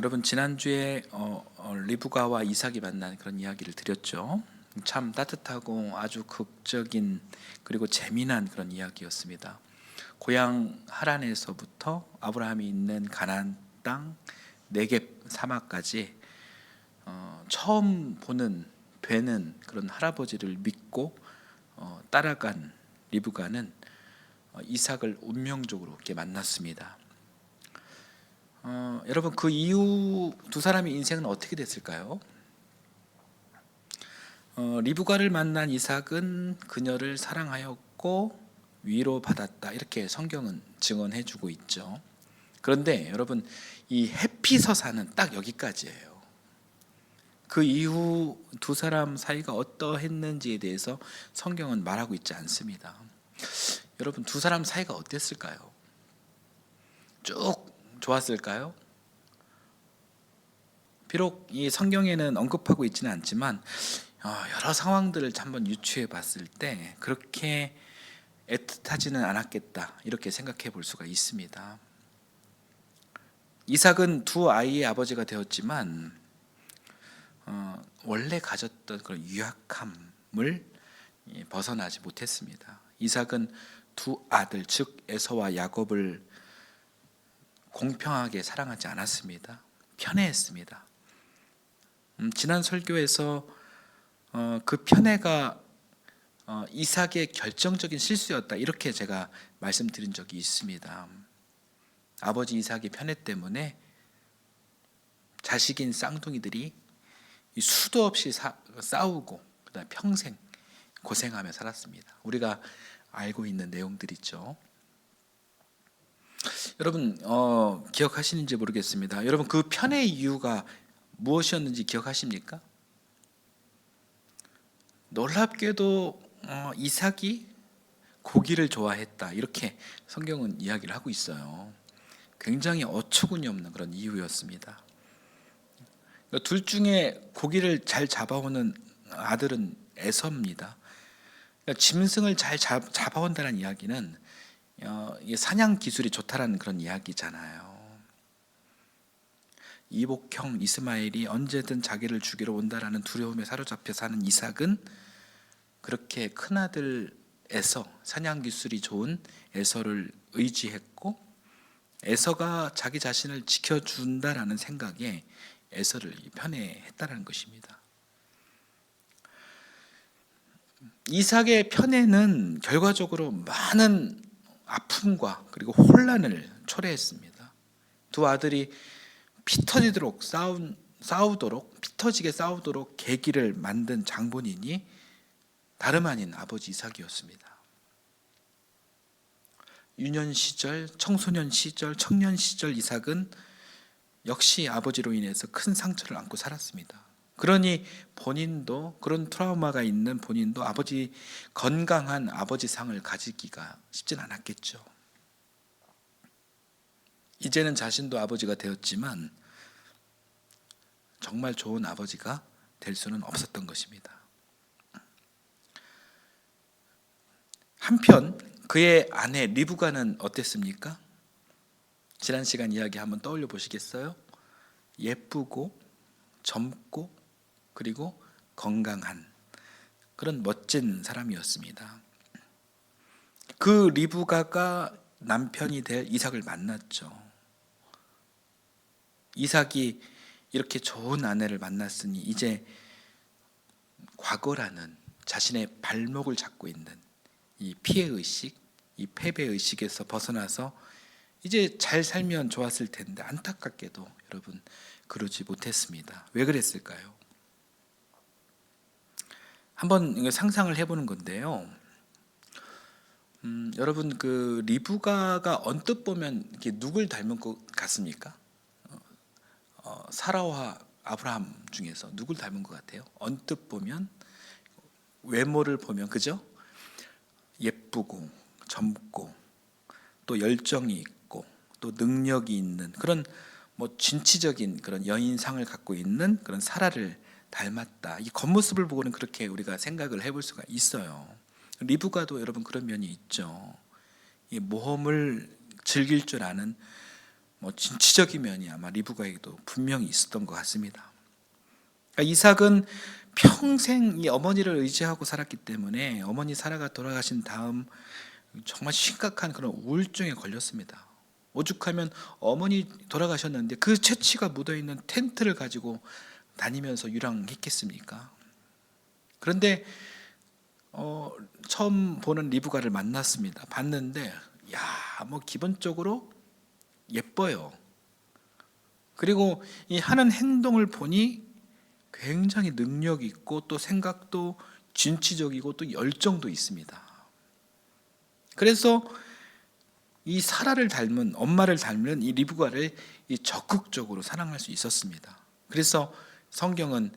여러분 지난주에 리브가와 이삭이 만난 그런 이야기를 드렸죠. 참 따뜻하고 아주 극적인 그리고 재미난 그런 이야기였습니다. 고향 하란에서부터 아브라함이 있는 가나안 땅 네겝 사막까지 처음 뵈는 그런 할아버지를 믿고 따라간 리브가는 이삭을 운명적으로 이렇게 만났습니다. 여러분 그 이후 두 사람의 인생은 어떻게 됐을까요? 리브가를 만난 이삭은 그녀를 사랑하였고 위로받았다, 이렇게 성경은 증언해주고 있죠. 그런데 여러분, 이 해피서사는 딱 여기까지예요. 그 이후 두 사람 사이가 어떠했는지에 대해서 성경은 말하고 있지 않습니다. 여러분, 두 사람 사이가 어땠을까요? 쭉 좋았을까요? 비록 이 성경에는 언급하고 있지는 않지만 여러 상황들을 한번 유추해 봤을 때 그렇게 애틋하지는 않았겠다, 이렇게 생각해 볼 수가 있습니다. 이삭은 두 아이의 아버지가 되었지만 원래 가졌던 그런 유약함을 벗어나지 못했습니다. 이삭은 두 아들, 즉 에서와 야곱을 공평하게 사랑하지 않았습니다. 편애했습니다. 지난 설교에서 그 편애가 이삭의 결정적인 실수였다, 이렇게 제가 말씀드린 적이 있습니다. 아버지 이삭의 편애 때문에 자식인 쌍둥이들이 수도 없이 싸우고 그다음에 평생 고생하며 살았습니다. 우리가 알고 있는 내용들이죠. 여러분 기억하시는지 모르겠습니다. 여러분 그 편애의 이유가 무엇이었는지 기억하십니까? 놀랍게도 이삭이 고기를 좋아했다, 이렇게 성경은 이야기를 하고 있어요. 굉장히 어처구니 없는 그런 이유였습니다. 둘 중에 고기를 잘 잡아오는 아들은 에서입니다. 짐승을 잘 잡아온다는 이야기는 사냥 기술이 좋다라는 그런 이야기잖아요. 이복형 이스마엘이 언제든 자기를 죽이러 온다라는 두려움에 사로잡혀 사는 이삭은 그렇게 큰아들 에서, 사냥 기술이 좋은 에서를 의지했고 에서가 자기 자신을 지켜준다라는 생각에 에서를 편애했다는 것입니다. 이삭의 편애는 결과적으로 많은 아픔과 그리고 혼란을 초래했습니다. 두 아들이 피터지게 싸우도록 계기를 만든 장본인이 다름 아닌 아버지 이삭이었습니다. 유년 시절, 청소년 시절, 청년 시절 이삭은 역시 아버지로 인해서 큰 상처를 안고 살았습니다. 그러니 본인도, 그런 트라우마가 있는 본인도 건강한 아버지상을 가지기가 쉽진 않았겠죠. 이제는 자신도 아버지가 되었지만 정말 좋은 아버지가 될 수는 없었던 것입니다. 한편 그의 아내 리브가는 어땠습니까? 지난 시간 이야기 한번 떠올려 보시겠어요? 예쁘고 젊고 그리고 건강한 그런 멋진 사람이었습니다. 그 리브가가 남편이 될 이삭을 만났죠. 이삭이 이렇게 좋은 아내를 만났으니 이제 과거라는 자신의 발목을 잡고 있는 이 피해의식, 이 패배의식에서 벗어나서 이제 잘 살면 좋았을 텐데 안타깝게도 여러분 그러지 못했습니다. 왜 그랬을까요? 한번 상상을 해보는 건데요. 여러분 그 리브가가 언뜻 보면 이렇게 누굴 닮은 것 같습니까? 사라와 아브라함 중에서 누굴 닮은 것 같아요? 언뜻 보면, 외모를 보면, 그죠? 예쁘고 젊고 또 열정이 있고 또 능력이 있는 그런 진취적인 그런 여인상을 갖고 있는 그런 사라를 닮았다. 이 겉모습을 보고는 그렇게 우리가 생각을 해볼 수가 있어요. 리브가도 여러분 그런 면이 있죠. 이 모험을 즐길 줄 아는 진취적인 면이 아마 리브가에게도 분명히 있었던 것 같습니다. 그러니까 이삭은 평생 이 어머니를 의지하고 살았기 때문에 어머니 사라가 돌아가신 다음 정말 심각한 그런 우울증에 걸렸습니다. 오죽하면 어머니 돌아가셨는데 그 채취가 묻어있는 텐트를 가지고 다니면서 유랑했겠습니까? 그런데 처음 보는 리브가를 만났습니다. 봤는데 기본적으로 예뻐요. 그리고 이 하는 행동을 보니 굉장히 능력 있고 또 생각도 진취적이고 또 열정도 있습니다. 그래서 이 사라를 닮은 엄마를 닮은 이 리브가를 적극적으로 사랑할 수 있었습니다. 그래서 성경은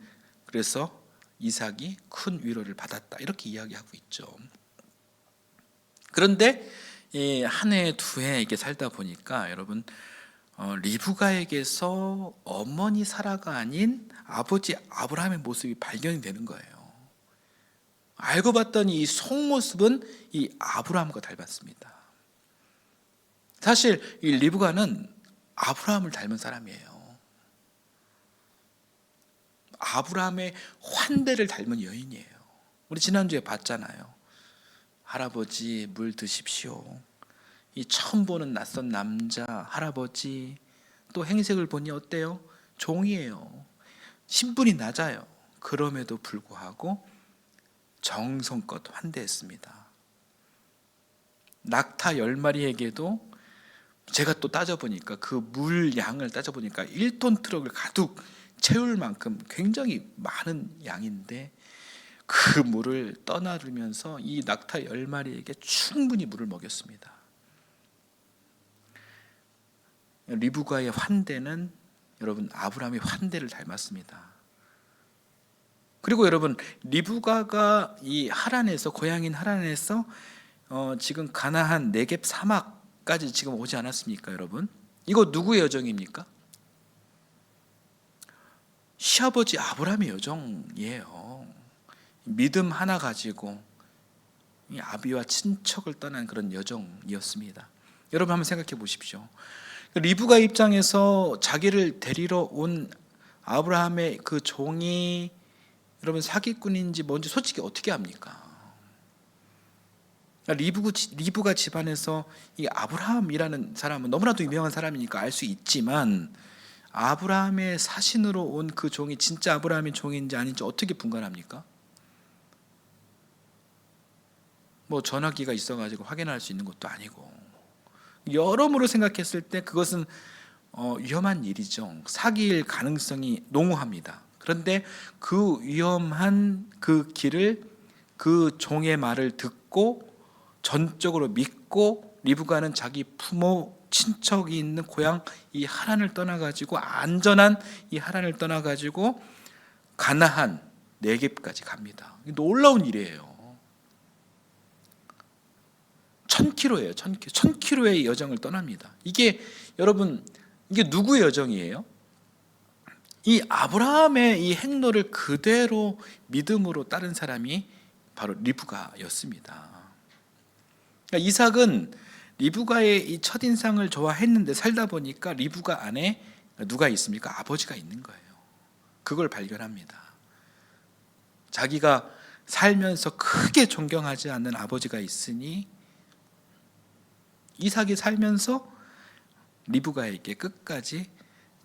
그래서 이삭이 큰 위로를 받았다 이렇게 이야기하고 있죠. 그런데 한 해, 두 해 이렇게 살다 보니까 여러분 리브가에게서 어머니 사라가 아닌 아버지 아브라함의 모습이 발견이 되는 거예요. 알고 봤더니 이 속모습은 이 아브라함과 닮았습니다. 사실 이 리브가는 아브라함을 닮은 사람이에요. 아브라함의 환대를 닮은 여인이에요. 우리 지난주에 봤잖아요. 할아버지 물 드십시오. 이 처음 보는 낯선 남자 할아버지, 또 행색을 보니 어때요? 종이에요. 신분이 낮아요. 그럼에도 불구하고 정성껏 환대했습니다. 낙타 10마리에게도 제가 또 따져보니까 그 물량을 따져보니까 1톤 트럭을 가득 채울 만큼 굉장히 많은 양인데 그 물을 떠나르면서 이 낙타 10마리에게 충분히 물을 먹였습니다. 리브가의 환대는 여러분 아브라함의 환대를 닮았습니다. 그리고 여러분 리브가가 이 하란에서 고향인 하란에서 지금 가나안 네겝 사막까지 지금 오지 않았습니까, 여러분? 이거 누구의 여정입니까? 시아버지 아브라함의 여정이에요. 믿음 하나 가지고 이 아비와 친척을 떠난 그런 여정이었습니다. 여러분 한번 생각해 보십시오. 리브가 입장에서 자기를 데리러 온 아브라함의 그 종이 여러분 사기꾼인지 뭔지 솔직히 어떻게 합니까? 리브가 집안에서 이 아브라함이라는 사람은 너무나도 유명한 사람이니까 알 수 있지만 아브라함의 사신으로 온 그 종이 진짜 아브라함의 종인지 아닌지 어떻게 분간합니까? 전화기가 있어가지고 확인할 수 있는 것도 아니고 여러모로 생각했을 때 그것은 위험한 일이죠. 사기일 가능성이 농후합니다. 그런데 그 위험한 그 길을 그 종의 말을 듣고 전적으로 믿고 리브가는 자기 부모 친척이 있는 고향 이 하란을 떠나가지고 안전한 이 하란을 떠나가지고 가나안 네겝까지 갑니다. 놀라운 일이에요. 1000km예요. 1000km의 여정을 떠납니다. 이게 여러분 이게 누구의 여정이에요? 이 아브라함의 이 행로를 그대로 믿음으로 따른 사람이 바로 리브가였습니다. 그러니까 이삭은 리브가의 이 첫인상을 좋아했는데 살다 보니까 리브가 안에 누가 있습니까? 아버지가 있는 거예요. 그걸 발견합니다. 자기가 살면서 크게 존경하지 않는 아버지가 있으니 이삭이 살면서 리브가에게 끝까지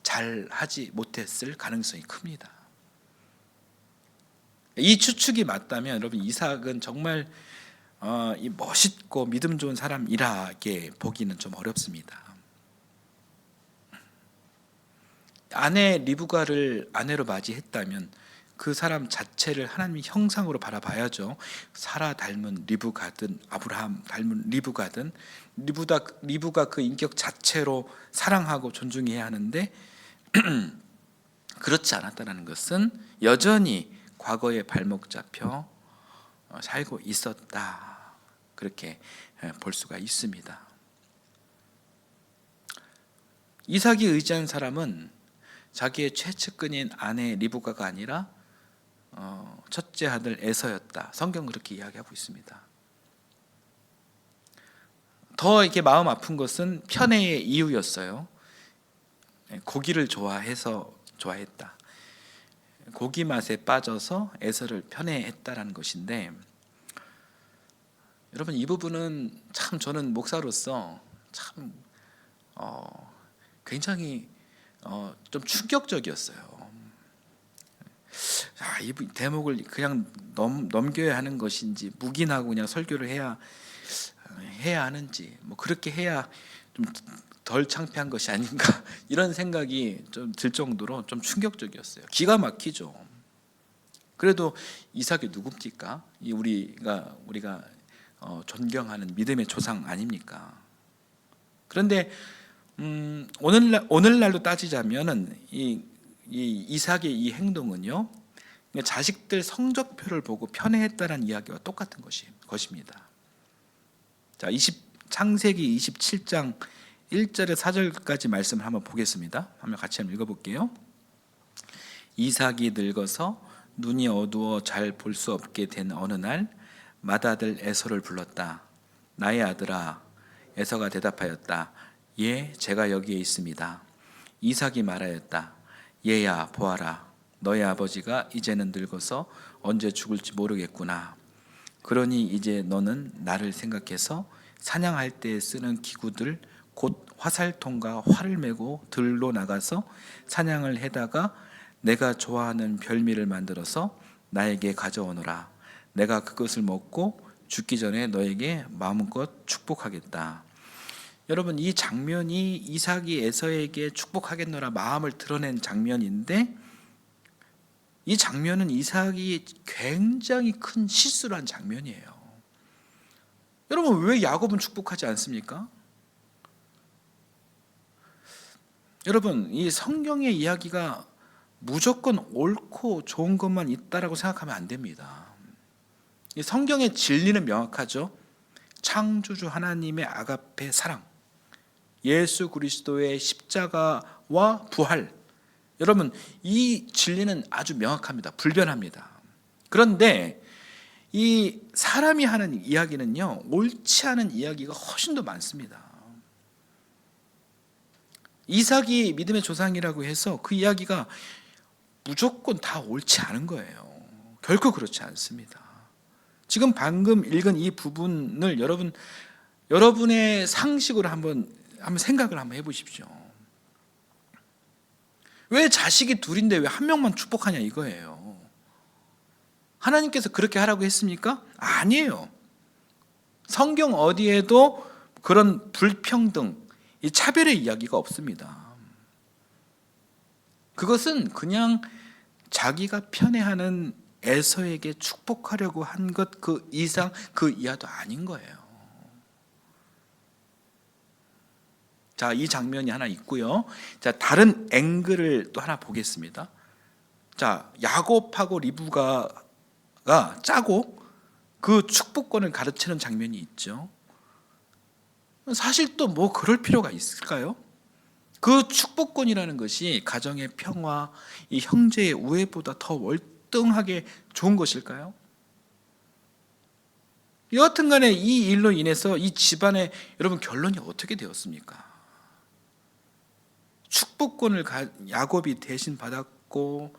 잘하지 못했을 가능성이 큽니다. 이 추측이 맞다면 여러분 이삭은 정말 멋있고 믿음 좋은 사람이라게 보기는 좀 어렵습니다. 아내 리브가를 아내로 맞이했다면 그 사람 자체를 하나님의 형상으로 바라봐야죠. 사라 닮은 리브가든 아브라함 닮은 리브가든 리브가 그 인격 자체로 사랑하고 존중해야 하는데 그렇지 않았다는 것은 여전히 과거에 발목 잡혀 살고 있었다. 그렇게 볼 수가 있습니다. 이삭이 의지한 사람은 자기의 최측근인 아내 리브가가 아니라 첫째 아들 에서였다. 성경 그렇게 이야기하고 있습니다. 더 이렇게 마음 아픈 것은 편애의 이유였어요. 고기를 좋아했다. 고기 맛에 빠져서 에서를 편애했다라는 것인데, 여러분 이 부분은 참 저는 목사로서 참 굉장히 좀 충격적이었어요. 이 대목을 그냥 넘겨야 하는 것인지, 묵인하고 그냥 설교를 해야 하는지, 뭐 그렇게 해야 좀 덜 창피한 것이 아닌가 이런 생각이 좀 들 정도로 좀 충격적이었어요. 기가 막히죠. 그래도 이삭이 누굽니까? 우리가 존경하는 믿음의 조상 아닙니까? 그런데 오늘날로 따지자면은 이 이삭의 이 행동은요, 자식들 성적표를 보고 편애했다는 이야기와 똑같은 것입니다. 자, 창세기 27장 1절에 4절까지 말씀을 한번 보겠습니다. 한번 같이 한번 읽어볼게요. 이삭이 늙어서 눈이 어두워 잘 볼 수 없게 된 어느 날 맏아들 에서를 불렀다. 나의 아들아. 에서가 대답하였다. 예, 제가 여기에 있습니다. 이삭이 말하였다. 얘야, 보아라. 너의 아버지가 이제는 늙어서 언제 죽을지 모르겠구나. 그러니 이제 너는 나를 생각해서 사냥할 때 쓰는 기구들, 곧 화살통과 활을 메고 들로 나가서 사냥을 해다가 내가 좋아하는 별미를 만들어서 나에게 가져오너라. 내가 그것을 먹고 죽기 전에 너에게 마음껏 축복하겠다. 여러분, 이 장면이 이삭이 에서에게 축복하겠노라 마음을 드러낸 장면인데, 이 장면은 이삭이 굉장히 큰 실수를 한 장면이에요. 여러분, 왜 야곱은 축복하지 않습니까? 여러분, 이 성경의 이야기가 무조건 옳고 좋은 것만 있다라고 생각하면 안 됩니다. 이 성경의 진리는 명확하죠. 창조주 하나님의 아가페 사랑, 예수 그리스도의 십자가와 부활, 여러분 이 진리는 아주 명확합니다. 불변합니다. 그런데 이 사람이 하는 이야기는요, 옳지 않은 이야기가 훨씬 더 많습니다. 이삭이 믿음의 조상이라고 해서 그 이야기가 무조건 다 옳지 않은 거예요. 결코 그렇지 않습니다. 지금 방금 읽은 이 부분을 여러분의 상식으로 한번 생각을 한번 해보십시오. 왜 자식이 둘인데 왜 한 명만 축복하냐 이거예요. 하나님께서 그렇게 하라고 했습니까? 아니에요. 성경 어디에도 그런 불평등, 이 차별의 이야기가 없습니다. 그것은 그냥 자기가 편애하는 에서에게 축복하려고 한 것 그 이상 그 이하도 아닌 거예요. 자, 이 장면이 하나 있고요. 자, 다른 앵글을 또 하나 보겠습니다. 자, 야곱하고 리브가가 짜고 그 축복권을 가르치는 장면이 있죠. 사실 또 뭐 그럴 필요가 있을까요? 그 축복권이라는 것이 가정의 평화, 이 형제의 우애보다 더 월등하게 좋은 것일까요? 여하튼 간에 이 일로 인해서 이 집안의 여러분 결론이 어떻게 되었습니까? 축복권을 야곱이 대신 받았고,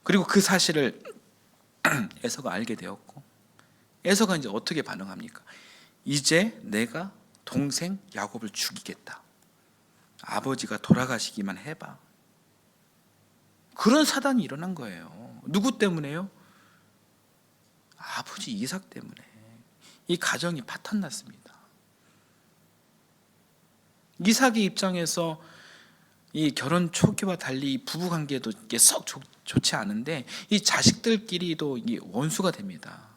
그리고 그 사실을 에서가 알게 되었고, 에서가 이제 어떻게 반응합니까? 이제 내가 동생 야곱을 죽이겠다. 아버지가 돌아가시기만 해봐. 그런 사단이 일어난 거예요. 누구 때문에요? 아버지 이삭 때문에. 이 가정이 파탄났습니다. 이삭의 입장에서 이 결혼 초기와 달리 부부 관계도 썩 좋지 않은데 이 자식들끼리도 이게 원수가 됩니다.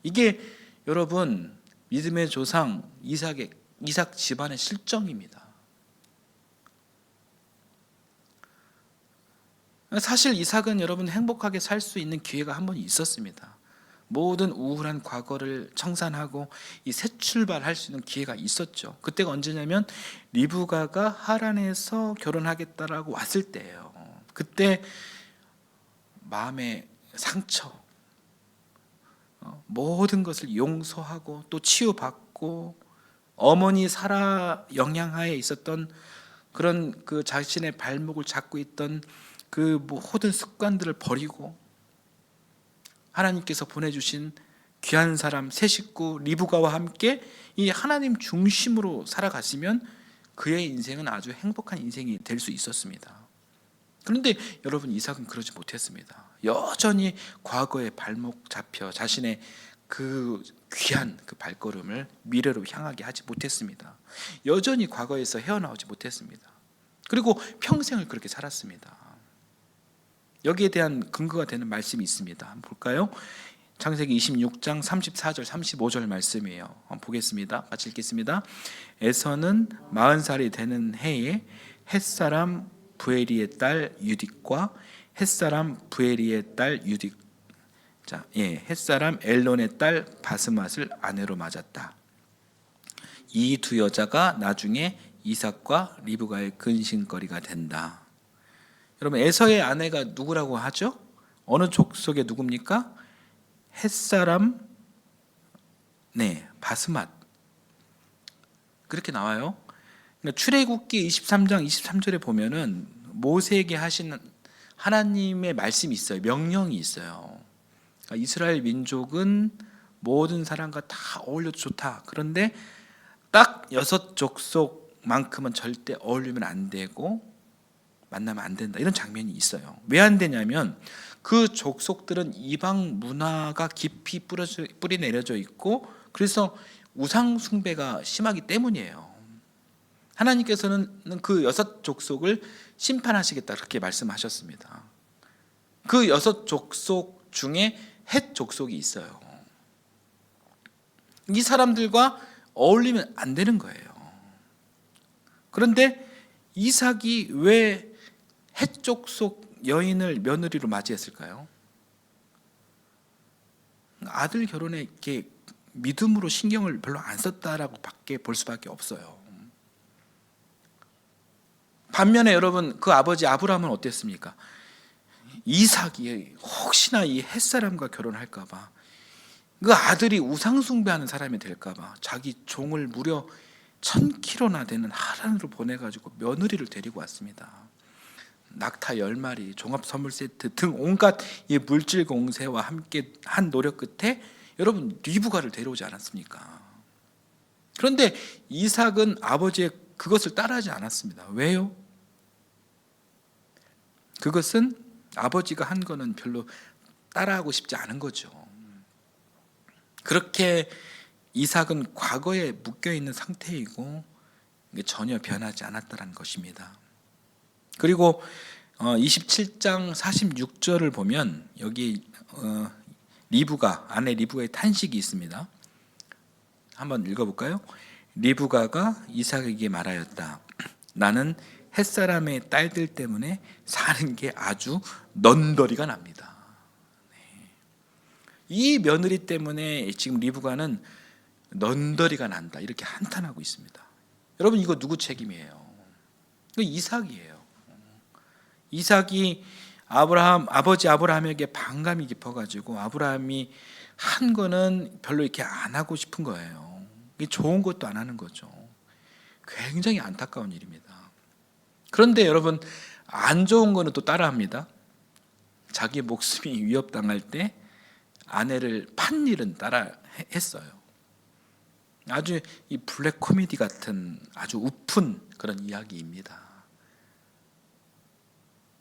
이게 여러분 믿음의 조상 이삭 집안의 실정입니다. 사실 이삭은 여러분 행복하게 살 수 있는 기회가 한 번 있었습니다. 모든 우울한 과거를 청산하고 이 새 출발할 수 있는 기회가 있었죠. 그때가 언제냐면 리브가가 하란에서 결혼하겠다라고 왔을 때예요. 그때 마음의 상처, 모든 것을 용서하고 또 치유받고 어머니 사라 영향하에 있었던 그런 그 자신의 발목을 잡고 있던 그 모든 습관들을 버리고 하나님께서 보내주신 귀한 사람 새 식구 리브가와 함께 이 하나님 중심으로 살아갔으면 그의 인생은 아주 행복한 인생이 될 수 있었습니다. 그런데 여러분, 이삭은 그러지 못했습니다. 여전히 과거의 발목 잡혀 자신의 그 귀한 그 발걸음을 미래로 향하게 하지 못했습니다. 여전히 과거에서 헤어나오지 못했습니다. 그리고 평생을 그렇게 살았습니다. 여기에 대한 근거가 되는 말씀이 있습니다. 한번 볼까요? 창세기 26장 34절 35절 말씀이에요. 한번 보겠습니다. 같이 읽겠습니다. 에서는 40살이 되는 해에 햇사람 부에리의 딸 유딕과 햇사람 부에리의 딸 유딕, 햇사람 엘론의 딸 바스맛을 아내로 맞았다. 이 두 여자가 나중에 이삭과 리브가의 근심거리가 된다. 여러분, 에서의 아내가 누구라고 하죠? 어느 족속의 누굽니까? 햇사람 바스맛, 그렇게 나와요. 그러니까 출애굽기 23장 23절에 보면은 모세에게 하신 하나님의 말씀이 있어요. 명령이 있어요. 그러니까 이스라엘 민족은 모든 사람과 다 어울려도 좋다. 그런데 딱 6족속만큼은 절대 어울리면 안 되고 만나면 안 된다. 이런 장면이 있어요. 왜 안 되냐면 그 족속들은 이방 문화가 깊이 뿌리 내려져 있고, 그래서 우상 숭배가 심하기 때문이에요. 하나님께서는 그 6족속을 심판하시겠다 그렇게 말씀하셨습니다. 그 6족속 중에 헷 족속이 있어요. 이 사람들과 어울리면 안 되는 거예요. 그런데 이삭이 왜 헷 족속 여인을 며느리로 맞이했을까요? 아들 결혼에 이렇게 믿음으로 신경을 별로 안 썼다라고 밖에 볼 수밖에 없어요. 반면에 여러분, 그 아버지 아브라함은 어땠습니까? 이삭이 혹시나 이 햇사람과 결혼할까봐, 그 아들이 우상숭배하는 사람이 될까봐 자기 종을 무려 1000km나 되는 하란으로 보내가지고 며느리를 데리고 왔습니다. 낙타 10마리, 종합선물 세트 등 온갖 이 물질 공세와 함께 한 노력 끝에 여러분 리브가를 데려오지 않았습니까? 그런데 이삭은 아버지의 그것을 따라하지 않았습니다. 왜요? 그것은 아버지가 한 거는 별로 따라하고 싶지 않은 거죠. 그렇게 이삭은 과거에 묶여있는 상태이고 전혀 변하지 않았다는 것입니다. 그리고 27장 46절을 보면 여기 리브가, 아내 리브가의 탄식이 있습니다. 한번 읽어볼까요? 리브가가 이삭에게 말하였다. 나는 햇사람의 딸들 때문에 사는 게 아주 넌더리가 납니다. 이 며느리 때문에 지금 리브가는 넌더리가 난다, 이렇게 한탄하고 있습니다. 여러분, 이거 누구 책임이에요? 이거 이삭이에요. 이삭이 아버지 아브라함에게 반감이 깊어가지고 아브라함이 한 거는 별로 이렇게 안 하고 싶은 거예요. 좋은 것도 안 하는 거죠. 굉장히 안타까운 일입니다. 그런데 여러분, 안 좋은 거는 또 따라합니다. 자기 목숨이 위협당할 때 아내를 판 일은 따라 했어요. 아주 이 블랙 코미디 같은 아주 우픈 그런 이야기입니다.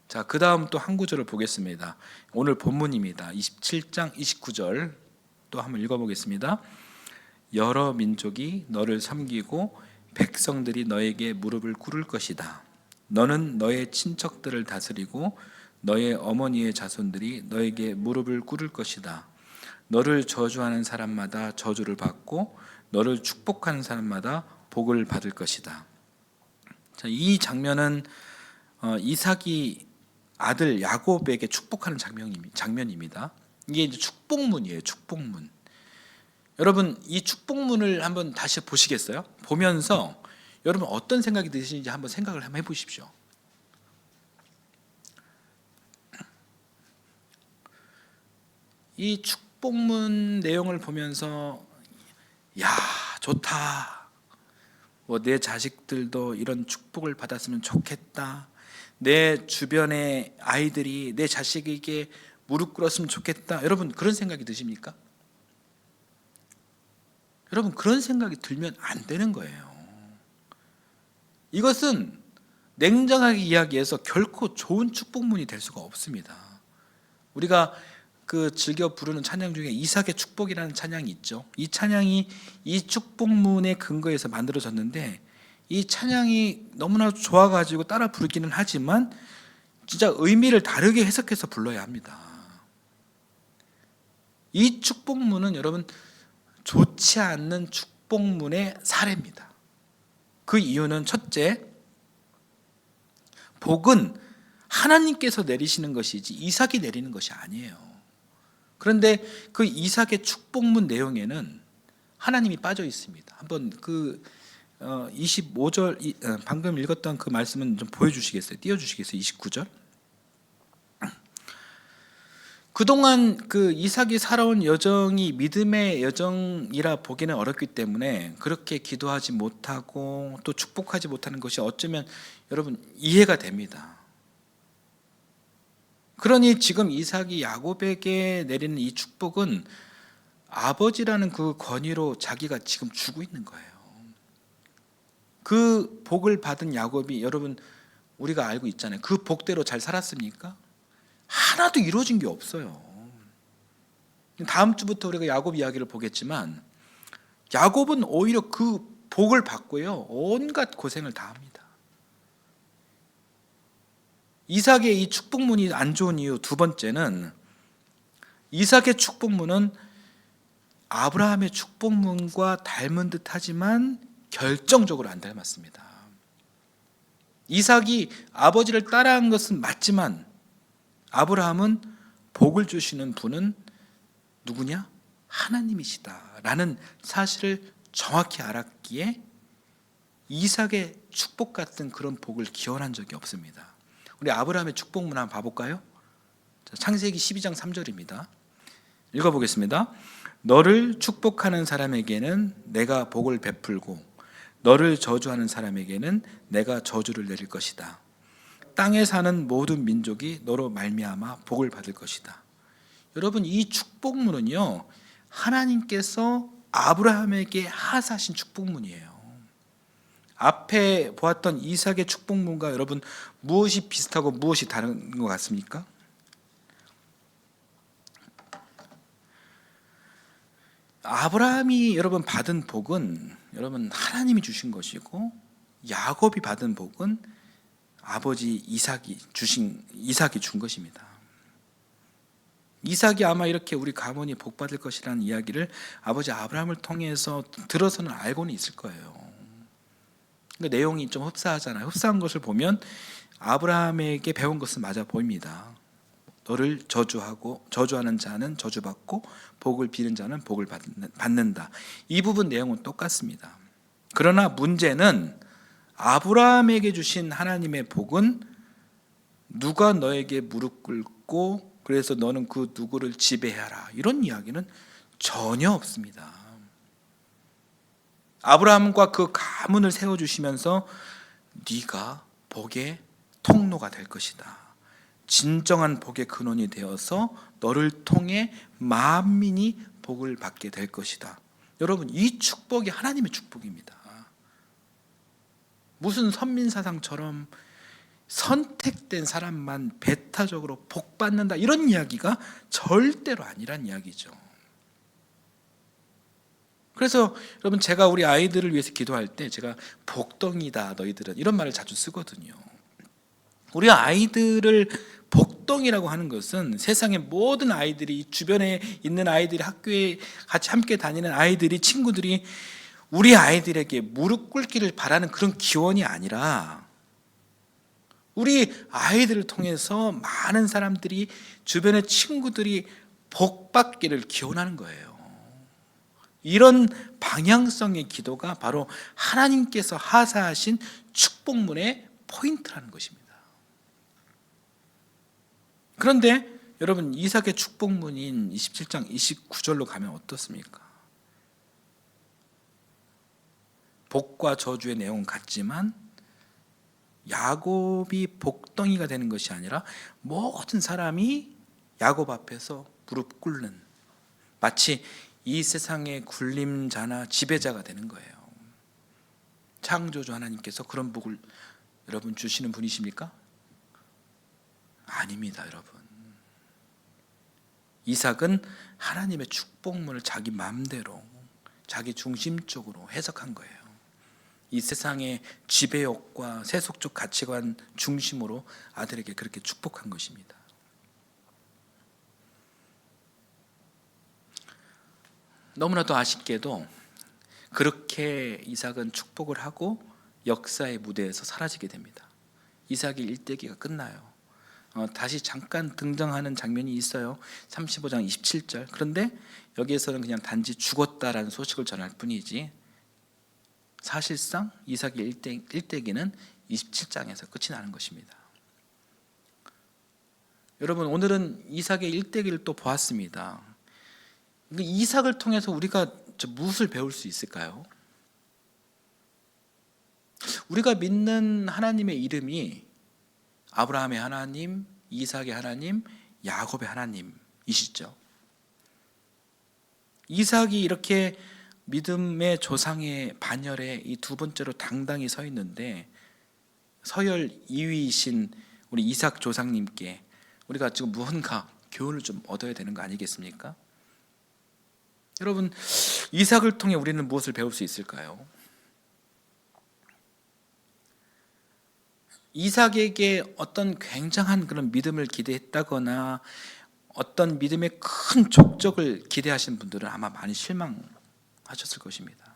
자, 그 다음 또 한 구절을 보겠습니다. 오늘 본문입니다. 27장 29절 또 한번 읽어보겠습니다. 여러 민족이 너를 섬기고 백성들이 너에게 무릎을 꿇을 것이다. 너는 너의 친척들을 다스리고 너의 어머니의 자손들이 너에게 무릎을 꿇을 것이다. 너를 저주하는 사람마다 저주를 받고 너를 축복하는 사람마다 복을 받을 것이다. 자, 이 장면은 이삭이 아들 야곱에게 축복하는 장면입니다. 이게 이제 축복문이에요. 축복문. 여러분, 이 축복문을 한번 다시 보시겠어요? 보면서 여러분 어떤 생각이 드시는지 한번 생각을 한번 해보십시오. 이 축복문 내용을 보면서 야, 좋다, 내 자식들도 이런 축복을 받았으면 좋겠다. 내 주변의 아이들이 내 자식에게 무릎 꿇었으면 좋겠다. 여러분 그런 생각이 드십니까? 여러분 그런 생각이 들면 안 되는 거예요. 이것은 냉정하게 이야기해서 결코 좋은 축복문이 될 수가 없습니다. 우리가 즐겨 부르는 찬양 중에 이삭의 축복이라는 찬양이 있죠. 이 찬양이 이 축복문의 근거에서 만들어졌는데 이 찬양이 너무나 좋아가지고 따라 부르기는 하지만 진짜 의미를 다르게 해석해서 불러야 합니다. 이 축복문은 여러분 좋지 않는 축복문의 사례입니다. 그 이유는 첫째, 복은 하나님께서 내리시는 것이지 이삭이 내리는 것이 아니에요. 그런데 그 이삭의 축복문 내용에는 하나님이 빠져 있습니다. 한번 25절 방금 읽었던 그 말씀은 좀 보여주시겠어요? 띄워주시겠어요? 29절. 그동안 이삭이 살아온 여정이 믿음의 여정이라 보기는 어렵기 때문에 그렇게 기도하지 못하고 또 축복하지 못하는 것이 어쩌면 여러분 이해가 됩니다. 그러니 지금 이삭이 야곱에게 내리는 이 축복은 아버지라는 그 권위로 자기가 지금 주고 있는 거예요. 그 복을 받은 야곱이 여러분 우리가 알고 있잖아요. 그 복대로 잘 살았습니까? 하나도 이루어진 게 없어요. 다음 주부터 우리가 야곱 이야기를 보겠지만 야곱은 오히려 그 복을 받고요 온갖 고생을 다 합니다. 이삭의 이 축복문이 안 좋은 이유 두 번째는 이삭의 축복문은 아브라함의 축복문과 닮은 듯하지만 결정적으로 안 닮았습니다. 이삭이 아버지를 따라한 것은 맞지만 아브라함은 복을 주시는 분은 누구냐? 하나님이시다라는 사실을 정확히 알았기에 이삭의 축복 같은 그런 복을 기원한 적이 없습니다. 우리 아브라함의 축복문 한번 봐볼까요? 창세기 12장 3절입니다. 읽어보겠습니다. 너를 축복하는 사람에게는 내가 복을 베풀고 너를 저주하는 사람에게는 내가 저주를 내릴 것이다. 땅에 사는 모든 민족이 너로 말미암아 복을 받을 것이다. 여러분 이 축복문은요 하나님께서 아브라함에게 하사하신 축복문이에요. 앞에 보았던 이삭의 축복문과 여러분 무엇이 비슷하고 무엇이 다른 것 같습니까? 아브라함이 여러분 받은 복은 여러분 하나님이 주신 것이고 야곱이 받은 복은 아버지 이삭이 준 것입니다. 이삭이 아마 이렇게 우리 가문이 복 받을 것이라는 이야기를 아버지 아브라함을 통해서 들어서는 알고는 있을 거예요. 그러니까 내용이 좀 흡사하잖아요. 흡사한 것을 보면 아브라함에게 배운 것은 맞아 보입니다. 너를 저주하는 자는 저주받고 복을 비는 자는 복을 받는다. 이 부분 내용은 똑같습니다. 그러나 문제는 아브라함에게 주신 하나님의 복은 누가 너에게 무릎 꿇고 그래서 너는 그 누구를 지배하라 이런 이야기는 전혀 없습니다. 아브라함과 그 가문을 세워주시면서 네가 복의 통로가 될 것이다. 진정한 복의 근원이 되어서 너를 통해 만민이 복을 받게 될 것이다. 여러분 이 축복이 하나님의 축복입니다. 무슨 선민사상처럼 선택된 사람만 배타적으로 복 받는다 이런 이야기가 절대로 아니란 이야기죠. 그래서 여러분 제가 우리 아이들을 위해서 기도할 때 제가 복덩이다 너희들은 이런 말을 자주 쓰거든요. 우리 아이들을 복덩이라고 하는 것은 세상의 모든 아이들이 주변에 있는 아이들이 학교에 같이 함께 다니는 아이들이 친구들이 우리 아이들에게 무릎 꿇기를 바라는 그런 기원이 아니라 우리 아이들을 통해서 많은 사람들이 주변의 친구들이 복 받기를 기원하는 거예요. 이런 방향성의 기도가 바로 하나님께서 하사하신 축복문의 포인트라는 것입니다. 그런데 여러분 이삭의 축복문인 27장 29절로 가면 어떻습니까? 복과 저주의 내용은 같지만 야곱이 복덩이가 되는 것이 아니라 모든 사람이 야곱 앞에서 무릎 꿇는, 마치 이 세상의 군림자나 지배자가 되는 거예요. 창조주 하나님께서 그런 복을 여러분 주시는 분이십니까? 아닙니다, 여러분. 이삭은 하나님의 축복문을 자기 마음대로, 자기 중심적으로 해석한 거예요. 이 세상의 지배욕과 세속적 가치관 중심으로 아들에게 그렇게 축복한 것입니다. 너무나도 아쉽게도 그렇게 이삭은 축복을 하고 역사의 무대에서 사라지게 됩니다. 이삭의 일대기가 끝나요. 다시 잠깐 등장하는 장면이 있어요. 35장 27절. 그런데 여기에서는 그냥 단지 죽었다라는 소식을 전할 뿐이지 사실상 이삭의 일대기는 27장에서 끝이 나는 것입니다. 여러분, 오늘은 이삭의 일대기를 또 보았습니다. 이삭을 통해서 우리가 무엇을 배울 수 있을까요? 우리가 믿는 하나님의 이름이 아브라함의 하나님, 이삭의 하나님, 야곱의 하나님이시죠. 이삭이 이렇게 믿음의 조상의 반열에 이 두 번째로 당당히 서 있는데, 서열 2위이신 우리 이삭 조상님께 우리가 지금 무언가 교훈을 좀 얻어야 되는 거 아니겠습니까? 여러분, 이삭을 통해 우리는 무엇을 배울 수 있을까요? 이삭에게 어떤 굉장한 그런 믿음을 기대했다거나 어떤 믿음의 큰 족적을 기대하신 분들은 아마 많이 실망하셨을 것입니다.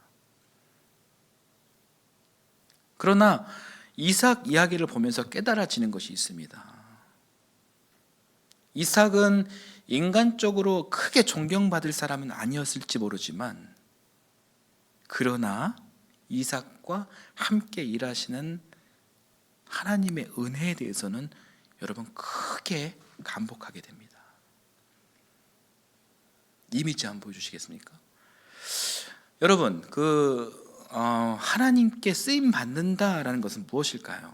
그러나 이삭 이야기를 보면서 깨달아지는 것이 있습니다. 이삭은 인간적으로 크게 존경받을 사람은 아니었을지 모르지만, 그러나 이삭과 함께 일하시는 하나님의 은혜에 대해서는 여러분 크게 감복하게 됩니다. 이미지 한번 보여주시겠습니까? 여러분, 하나님께 쓰임 받는다라는 것은 무엇일까요?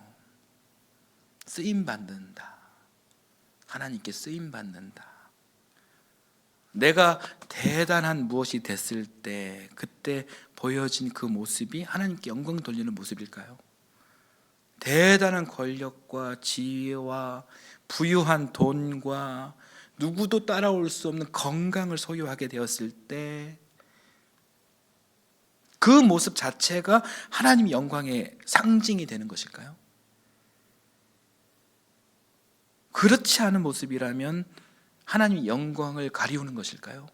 쓰임 받는다. 하나님께 쓰임 받는다. 내가 대단한 무엇이 됐을 때 그때 보여진 그 모습이 하나님께 영광 돌리는 모습일까요? 대단한 권력과 지위와 부유한 돈과 누구도 따라올 수 없는 건강을 소유하게 되었을 때 그 모습 자체가 하나님 영광의 상징이 되는 것일까요? 그렇지 않은 모습이라면 하나님 영광을 가리우는 것일까요?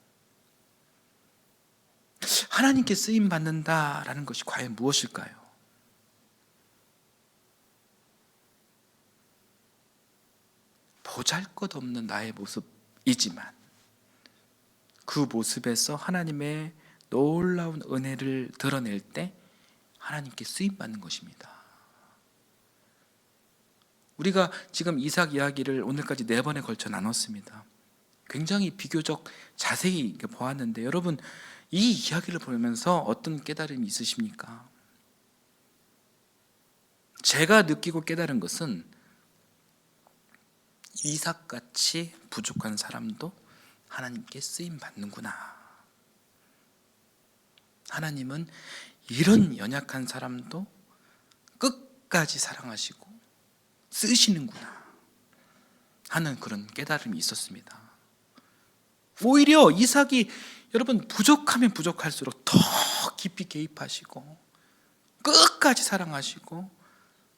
하나님께 쓰임 받는다라는 것이 과연 무엇일까요? 보잘것없는 나의 모습이지만 그 모습에서 하나님의 놀라운 은혜를 드러낼 때 하나님께 쓰임 받는 것입니다. 우리가 지금 이삭 이야기를 오늘까지 4번에 걸쳐 나눴습니다. 굉장히 비교적 자세히 보았는데, 여러분 이 이야기를 보면서 어떤 깨달음이 있으십니까? 제가 느끼고 깨달은 것은 이삭같이 부족한 사람도 하나님께 쓰임 받는구나. 하나님은 이런 연약한 사람도 끝까지 사랑하시고 쓰시는구나 하는 그런 깨달음이 있었습니다. 오히려 이삭이 여러분 부족하면 부족할수록 더 깊이 개입하시고 끝까지 사랑하시고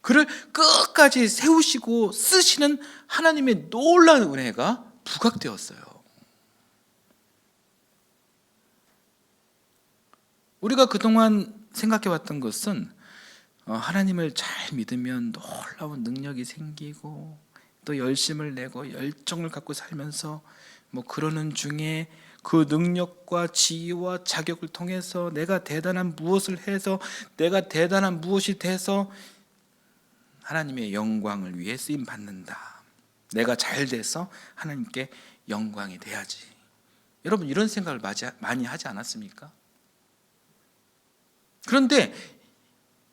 그를 끝까지 세우시고 쓰시는 하나님의 놀라운 은혜가 부각되었어요. 우리가 그동안 생각해왔던 것은 하나님을 잘 믿으면 놀라운 능력이 생기고 또 열심을 내고 열정을 갖고 살면서 그러는 중에 그 능력과 지위와 자격을 통해서 내가 대단한 무엇을 해서 내가 대단한 무엇이 돼서 하나님의 영광을 위해 쓰임 받는다. 내가 잘 돼서 하나님께 영광이 돼야지. 여러분 이런 생각을 많이 하지 않았습니까? 그런데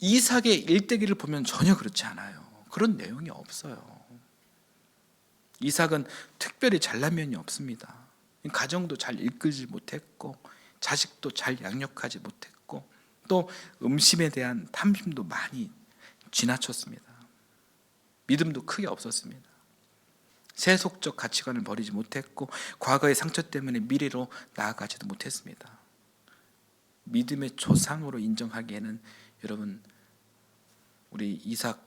이삭의 일대기를 보면 전혀 그렇지 않아요. 그런 내용이 없어요. 이삭은 특별히 잘난 면이 없습니다. 가정도 잘 이끌지 못했고 자식도 잘 양육하지 못했고 또 음식에 대한 탐심도 많이 지나쳤습니다. 믿음도 크게 없었습니다. 세속적 가치관을 버리지 못했고 과거의 상처 때문에 미래로 나아가지도 못했습니다. 믿음의 조상으로 인정하기에는 여러분 우리 이삭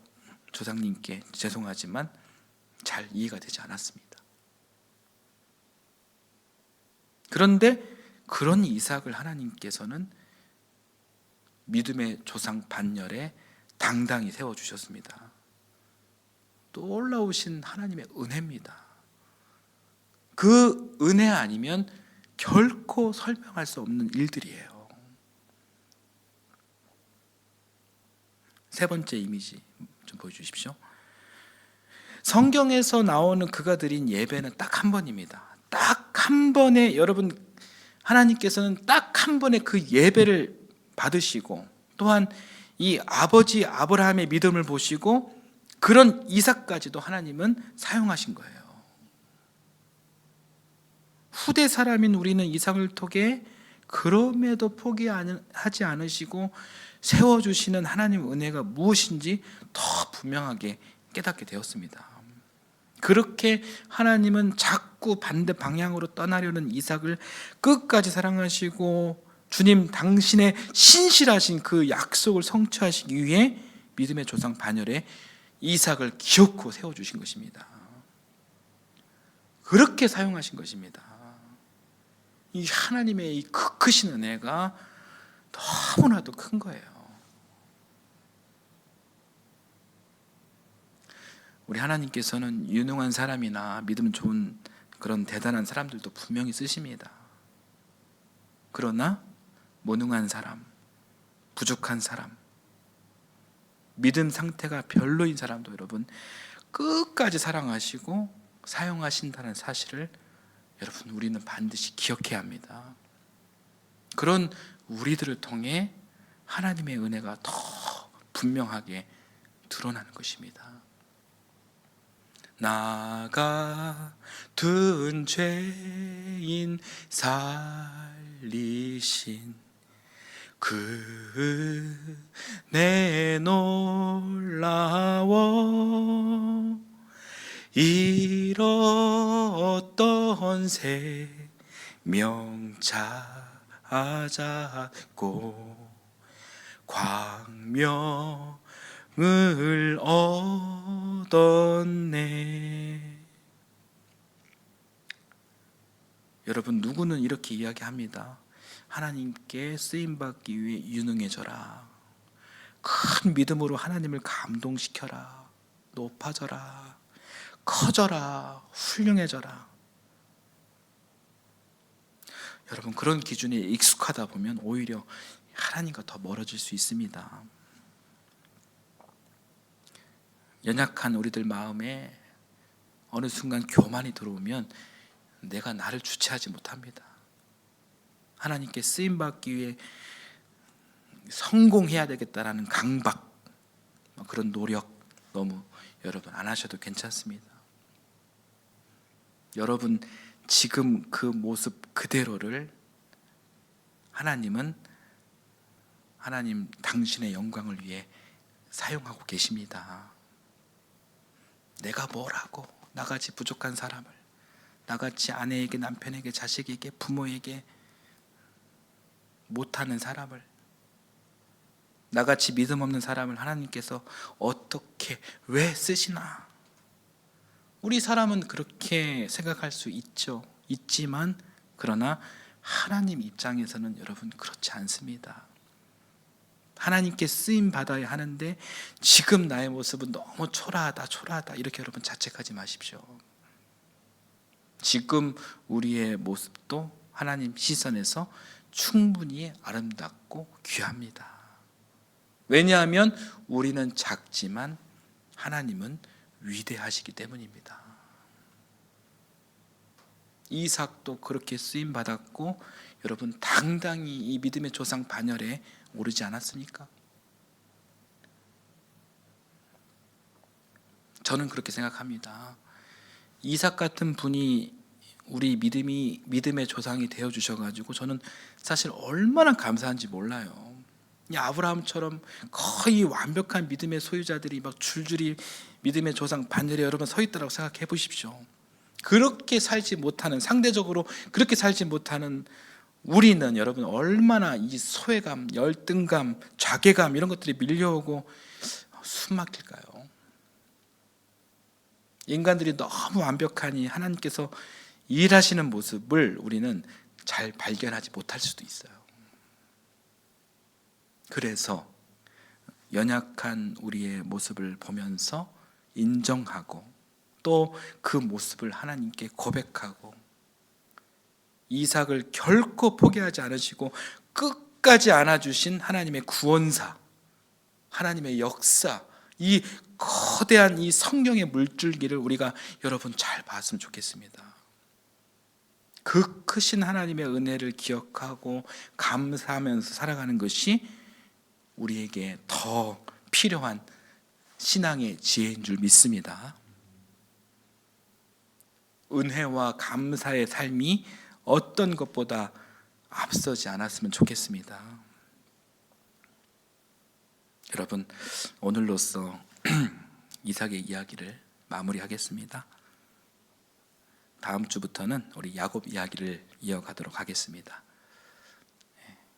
조상님께 죄송하지만 잘 이해가 되지 않았습니다. 그런데 그런 이삭을 하나님께서는 믿음의 조상 반열에 당당히 세워주셨습니다. 놀라우신 하나님의 은혜입니다. 그 은혜 아니면 결코 설명할 수 없는 일들이에요. 세 번째 이미지 좀 보여주십시오. 성경에서 나오는 그가 드린 예배는 딱 한 번입니다. 딱 한 번에 여러분 하나님께서는 딱 한 번에 그 예배를 받으시고 또한 이 아버지 아브라함의 믿음을 보시고 그런 이삭까지도 하나님은 사용하신 거예요. 후대 사람인 우리는 이삭을 통해 그럼에도 포기하지 않으시고 세워주시는 하나님의 은혜가 무엇인지 더 분명하게 깨닫게 되었습니다. 그렇게 하나님은 자꾸 반대 방향으로 떠나려는 이삭을 끝까지 사랑하시고 주님 당신의 신실하신 그 약속을 성취하시기 위해 믿음의 조상 반열에 이삭을 기어코 세워주신 것입니다. 그렇게 사용하신 것입니다. 이 하나님의 이 크신 은혜가 너무나도 큰 거예요. 우리 하나님께서는 유능한 사람이나 믿음 좋은 그런 대단한 사람들도 분명히 쓰십니다. 그러나 무능한 사람, 부족한 사람, 믿음 상태가 별로인 사람도 여러분 끝까지 사랑하시고 사용하신다는 사실을 여러분 우리는 반드시 기억해야 합니다. 그런 우리들을 통해 하나님의 은혜가 더 분명하게 드러나는 것입니다. 나 같은 죄인 살리신 내 놀라워 잃었던 생명 찾았고 광명을 얻었네. 여러분 누구는 이렇게 이야기합니다. 하나님께 쓰임받기 위해 유능해져라. 큰 믿음으로 하나님을 감동시켜라. 높아져라. 커져라. 훌륭해져라. 여러분 그런 기준에 익숙하다 보면 오히려 하나님과 더 멀어질 수 있습니다. 연약한 우리들 마음에 어느 순간 교만이 들어오면 내가 나를 주체하지 못합니다. 하나님께 쓰임받기 위해 성공해야 되겠다라는 강박, 그런 노력 너무 여러분 안 하셔도 괜찮습니다. 여러분 지금 그 모습 그대로를 하나님은 하나님 당신의 영광을 위해 사용하고 계십니다. 내가 뭘 하고 나같이 부족한 사람을, 나같이 아내에게 남편에게 자식에게 부모에게 못하는 사람을, 나같이 믿음 없는 사람을 하나님께서 어떻게 왜 쓰시나? 우리 사람은 그렇게 생각할 수 있지만 그러나 하나님 입장에서는 여러분 그렇지 않습니다. 하나님께 쓰임 받아야 하는데 지금 나의 모습은 너무 초라하다 이렇게 여러분 자책하지 마십시오. 지금 우리의 모습도 하나님 시선에서 충분히 아름답고 귀합니다. 왜냐하면 우리는 작지만 하나님은 위대하시기 때문입니다. 이삭도 그렇게 쓰임 받았고 여러분 당당히 이 믿음의 조상 반열에 오르지 않았습니까? 저는 그렇게 생각합니다. 이삭 같은 분이 우리 믿음의 조상이 되어 주셔가지고 저는 사실 얼마나 감사한지 몰라요. 이 아브라함처럼 거의 완벽한 믿음의 소유자들이 막 줄줄이 믿음의 조상 반열에 여러분 서 있다라고 생각해 보십시오. 그렇게 살지 못하는, 상대적으로 그렇게 살지 못하는 우리는 여러분 얼마나 이 소외감, 열등감, 자괴감 이런 것들이 밀려오고 숨 막힐까요? 인간들이 너무 완벽하니 하나님께서 일하시는 모습을 우리는 잘 발견하지 못할 수도 있어요. 그래서 연약한 우리의 모습을 보면서 인정하고 또 그 모습을 하나님께 고백하고, 이삭을 결코 포기하지 않으시고 끝까지 안아주신 하나님의 구원사, 하나님의 역사, 이 거대한 이 성경의 물줄기를 우리가 여러분 잘 봤으면 좋겠습니다. 그 크신 하나님의 은혜를 기억하고 감사하면서 살아가는 것이 우리에게 더 필요한 신앙의 지혜인 줄 믿습니다. 은혜와 감사의 삶이 어떤 것보다 앞서지 않았으면 좋겠습니다. 여러분, 오늘로써 이삭의 이야기를 마무리하겠습니다. 다음 주부터는 우리 야곱 이야기를 이어가도록 하겠습니다.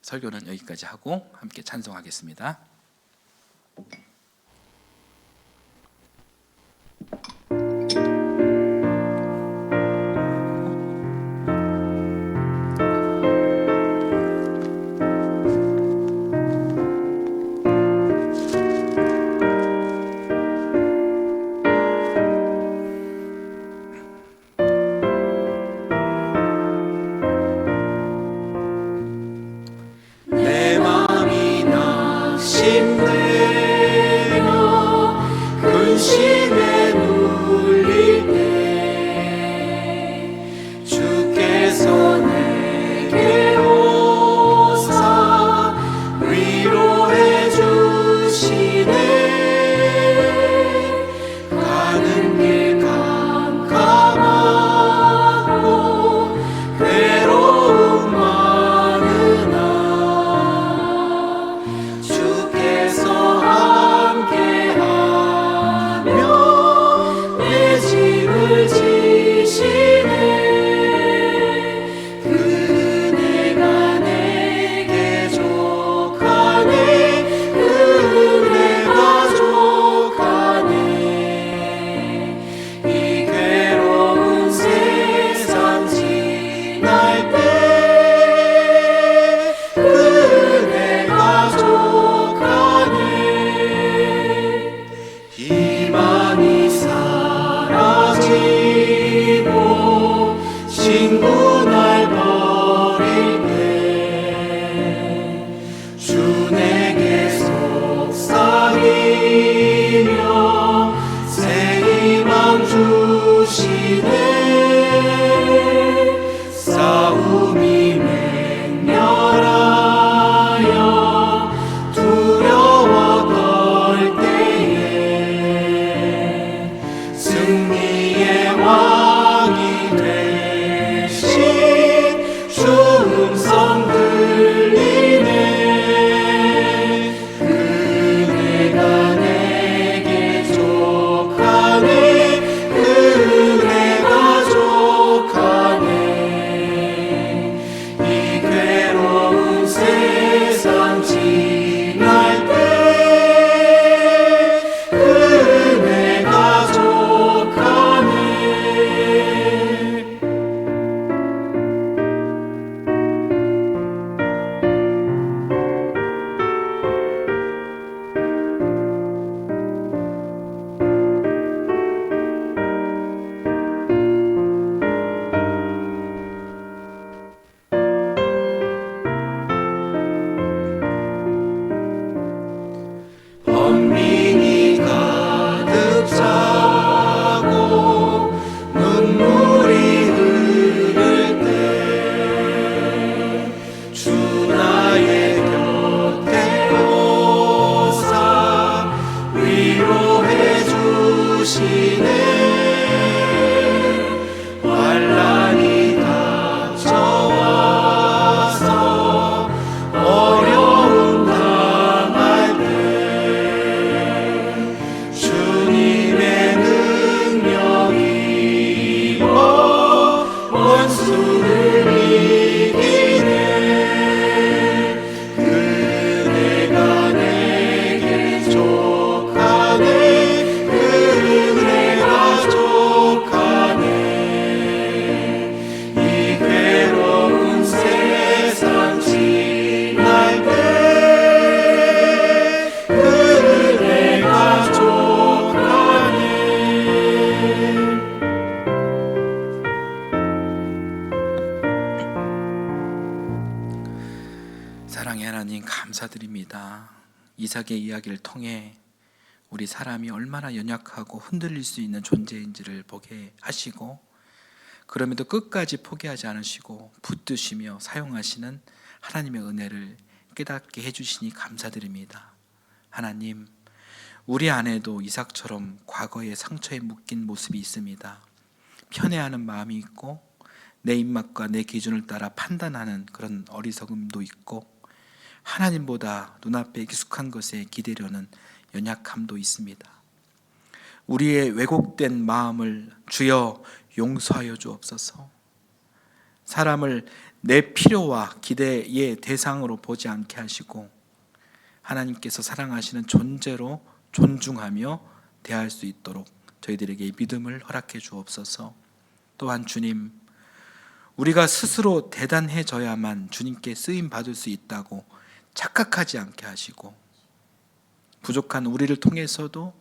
설교는 여기까지 하고 함께 찬송하겠습니다. 내 맘이 낙심돼 환난이 닥쳐와서 어려움 당할 때 주님의 능력이 임어 원수를 이기네. 그 은혜가 내게 족하네. 그 은혜가 족하네. 이 괴로운 세상 지날 때 그 은혜가 족하네. 사랑의 하나님, 감사드립니다. 이삭의 이야기를 통해 우리 사람이 얼마나 연약하고 흔들릴 수 있는 존재인지를 보게 하시고, 그럼에도 끝까지 포기하지 않으시고 붙드시며 사용하시는 하나님의 은혜를 깨닫게 해주시니 감사드립니다. 하나님, 우리 안에도 이삭처럼 과거의 상처에 묶인 모습이 있습니다. 편애하는 마음이 있고 내 입맛과 내 기준을 따라 판단하는 그런 어리석음도 있고, 하나님보다 눈앞에 익숙한 것에 기대려는 연약함도 있습니다. 우리의 왜곡된 마음을 주여 용서하여 주옵소서. 사람을 내 필요와 기대의 대상으로 보지 않게 하시고 하나님께서 사랑하시는 존재로 존중하며 대할 수 있도록 저희들에게 믿음을 허락해 주옵소서. 또한 주님, 우리가 스스로 대단해져야만 주님께 쓰임 받을 수 있다고 착각하지 않게 하시고, 부족한 우리를 통해서도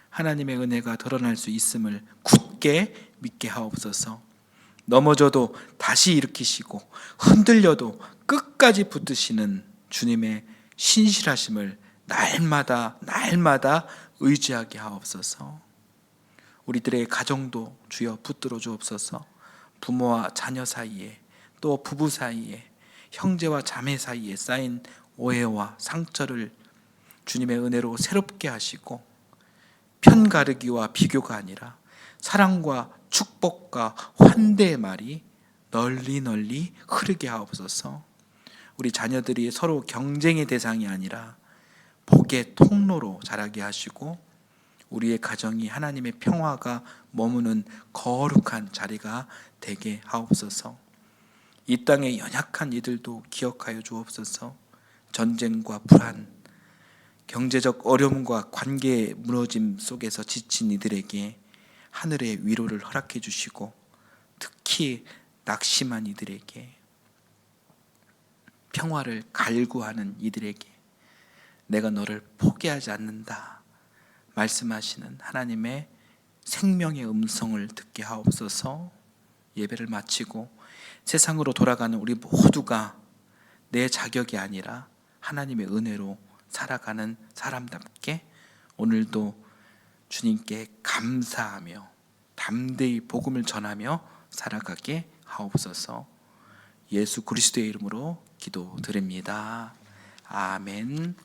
하나님의 은혜가 드러날 수 있음을 굳게 믿게 하옵소서. 넘어져도 다시 일으키시고 흔들려도 끝까지 붙드시는 주님의 신실하심을 날마다 의지하게 하옵소서. 우리들의 가정도 주여 붙들어 주옵소서. 부모와 자녀 사이에, 또 부부 사이에, 형제와 자매 사이에 쌓인 오해와 상처를 주님의 은혜로 새롭게 하시고, 편가르기와 비교가 아니라 사랑과 축복과 환대의 말이 널리 흐르게 하옵소서. 우리 자녀들이 서로 경쟁의 대상이 아니라 복의 통로로 자라게 하시고, 우리의 가정이 하나님의 평화가 머무는 거룩한 자리가 되게 하옵소서. 이 땅의 연약한 이들도 기억하여 주옵소서. 전쟁과 불안, 경제적 어려움과 관계의 무너짐 속에서 지친 이들에게 하늘의 위로를 허락해 주시고, 특히 낙심한 이들에게, 평화를 갈구하는 이들에게 내가 너를 포기하지 않는다 말씀하시는 하나님의 생명의 음성을 듣게 하옵소서. 예배를 마치고 세상으로 돌아가는 우리 모두가 내 자격이 아니라 하나님의 은혜로 살아가는 사람답게 오늘도 주님께 감사하며 담대히 복음을 전하며 살아가게 하옵소서. 예수 그리스도의 이름으로 기도드립니다. 아멘.